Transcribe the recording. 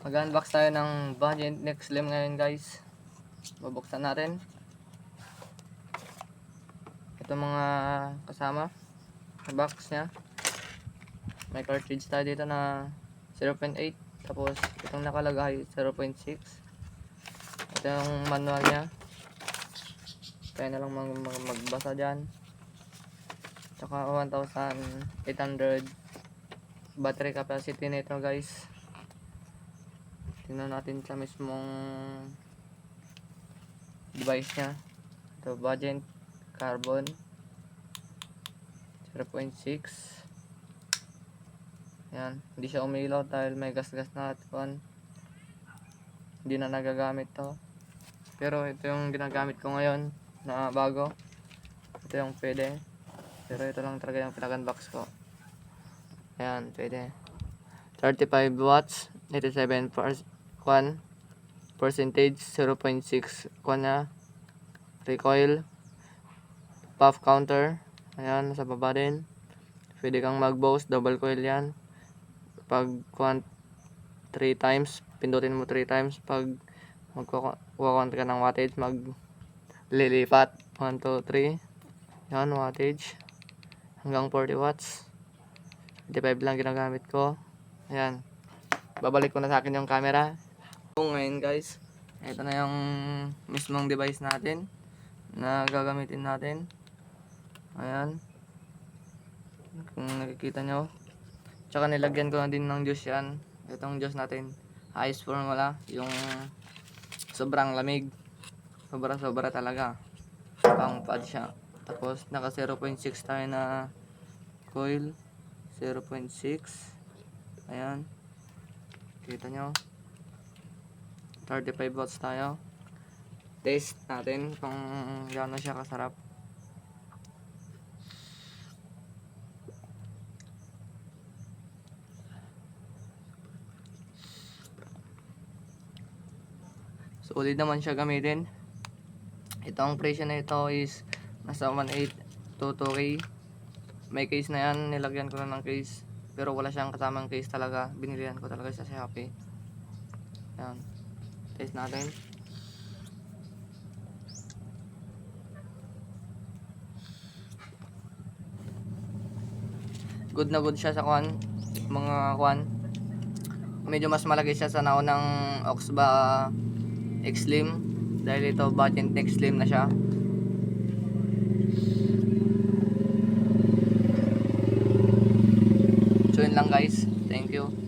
Mag-unbox tayo ng Valiant Next Slim ngayon, guys. Bubuksan natin. Ito mga kasama sa box nya. May cartridge tayo dito na 0.8. Tapos itong nakalagay 0.6. Ito yung manual nya. Kaya na lang magbasa dyan. Tsaka 1,800 battery capacity nito, guys. Tingnan natin sa mismong device nya. Ito, Valiant Carbon 0.6. Yan, hindi siya umilaw dahil may gas-gas na at hindi na nagagamit to. Pero ito yung ginagamit ko ngayon na bago. Ito yung pwede. Pero ito lang talaga yung pinag-unbox ko. Ayan, pwede. 35 watts, 87 percentage, 0.6 na recoil, puff counter. Ayan, nasa baba din. Pwede kang mag-boost, double coil yan. Pag 3 times, pindutin mo 3 times. Pag magkukuha ka ng wattage, maglilipat 1, 2, 3. Yan, wattage hanggang 40 watts. 25 lang ginagamit ko. Ayan, babalik ko na sa akin yung camera. Ngayon, guys, ito na yung mismong device natin na gagamitin natin. Ayan, kung nakikita nyo. Tsaka nilagyan ko na din ng juice yan. Itong juice natin, ice formula. Yung sobrang lamig. Sobra talaga. Pang pad siya. Tapos naka 0.6 tayo na coil. 0.6. Ayan. Kita nyo. 35 watts tayo. Taste natin kung gaano siya kasarap. Solid naman siya gamitin. Itong presyo na ito is nasa 1.8 to 2K. May case na yan, nilagyan ko na ng case. Pero wala siyang kasamang case talaga. Binilihan ko talaga sa Shopee. Ayan. Taste natin. Good na good siya sa mga medyo mas malaki siya sa naunang Oxba X-Slim dahil ito Valiant Next Slim na siya. So yun lang, guys. Thank you.